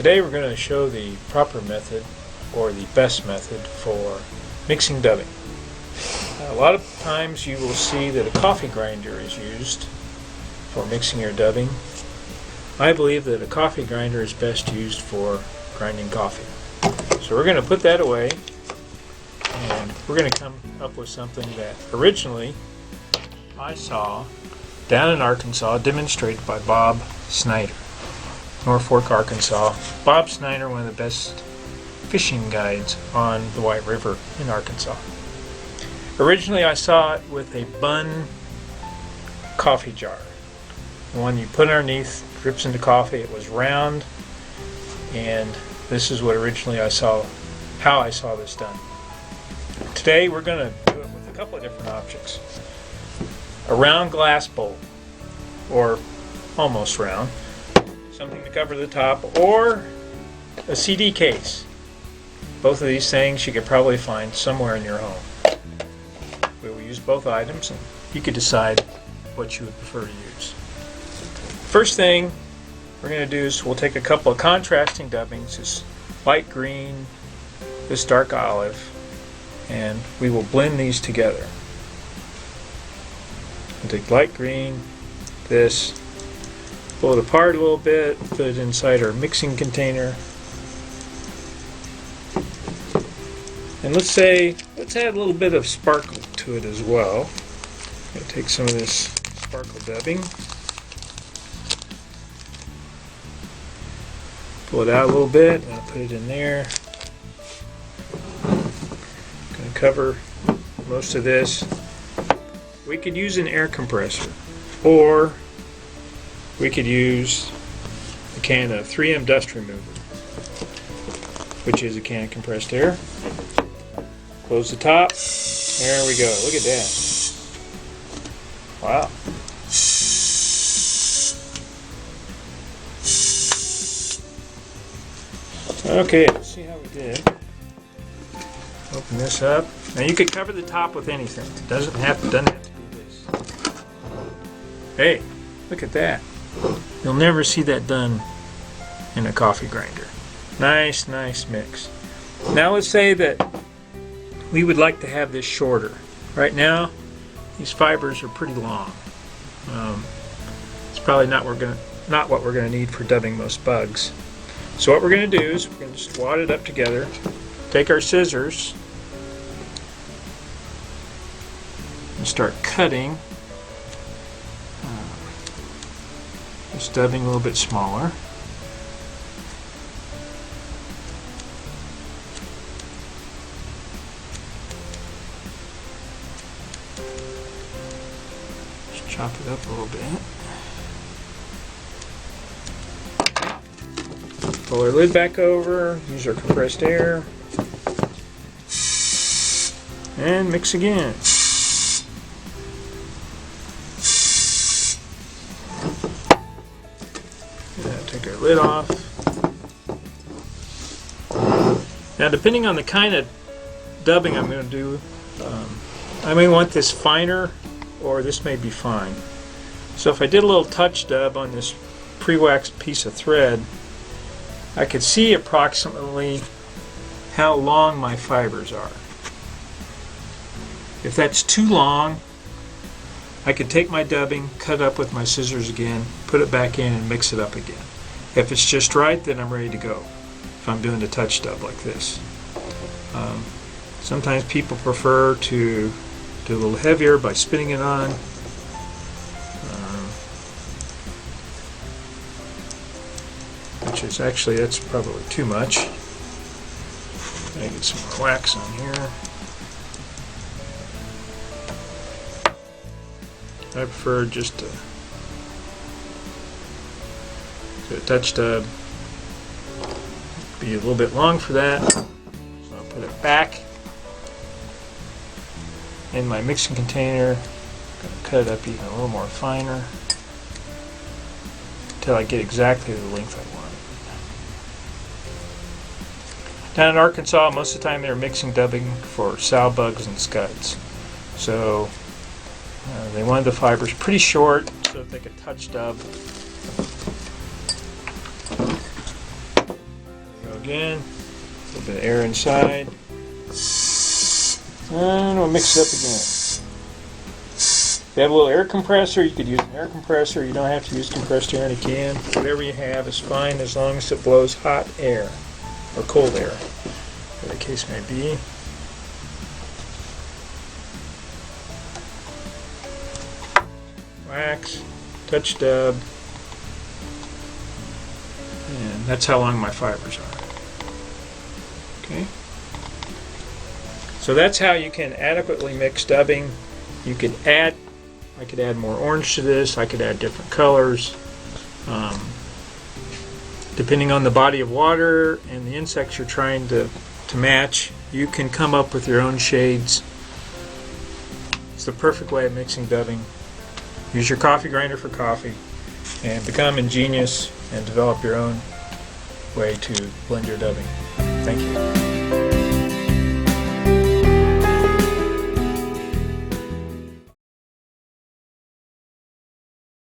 Today we're going to show the proper method, or the best method, for mixing dubbing. A lot of times you will see that a coffee grinder is used for mixing your dubbing. I believe that a coffee grinder is best used for grinding coffee. So we're going to put that away, and we're going to come up with something that originally I saw down in Arkansas, demonstrated by Bob Snyder, North Fork, Arkansas. Bob Snyder, one of the best fishing guides on the White River in Arkansas. Originally I saw it with a bun coffee jar. The one you put underneath drips into coffee. It was round, and this is what originally I saw, how I saw this done. Today we're going to do it with a couple of different objects. A round glass bowl, or almost round, something to cover the top, or a CD case. Both of these things you could probably find somewhere in your home. We will use both items, and you could decide what you would prefer to use. First thing we're going to do is we'll take a couple of contrasting dubbings, this light green, this dark olive, and we will blend these together. We'll take light green, this, pull it apart a little bit, put it inside our mixing container. And let's add a little bit of sparkle to it as well. I'm going to take some of this sparkle dubbing, pull it out a little bit, and I'll put it in there. I'm going to cover most of this. We could use an air compressor, or we could use a can of 3M dust remover, which is a can of compressed air. Close the top. There we go. Look at that. Wow. Okay, let's see how we did. Open this up. Now you could cover the top with anything. It doesn't have to be this. Hey, look at that. You'll never see that done in a coffee grinder. Nice mix. Now let's say that we would like to have this shorter. Right now, these fibers are pretty long. It's probably not what we're going to need for dubbing most bugs. So what we're going to do is we're going to just wad it up together, take our scissors, and start cutting this dubbing a little bit smaller. Just chop it up a little bit. Pull our lid back over, use our compressed air, and mix again. Take our lid off. Now, depending on the kind of dubbing I'm going to do, I may want this finer, or this may be fine. So if I did a little touch dub on this pre-waxed piece of thread, I could see approximately how long my fibers are. If that's too long, I could take my dubbing, cut it up with my scissors again, put it back in, and mix it up again. If it's just right, then I'm ready to go, if I'm doing a touch dub like this. Sometimes people prefer to do a little heavier by spinning it on. Which is actually, that's probably too much. I get some more wax on here. I prefer just to do a touch dub. Be a little bit long for that, so I'll put it back in my mixing container. I'm going to cut it up even a little more finer until I get exactly the length I want. Down in Arkansas, most of the time they're mixing dubbing for sow bugs and scuds. So they wanted the fibers pretty short so that they could touch dub again. A little bit of air inside. And we'll mix it up again. If you have a little air compressor, you could use an air compressor. You don't have to use compressed air in a can. Whatever you have is fine as long as it blows hot air or cold air, whatever the case may be. Wax, touch dub, and that's how long my fibers are. Okay. So that's how you can adequately mix dubbing. You could add, I could add more orange to this, I could add different colors. Depending on the body of water and the insects you're trying to match, you can come up with your own shades. It's the perfect way of mixing dubbing. Use your coffee grinder for coffee and become ingenious and develop your own way to blend your dubbing. Thank you.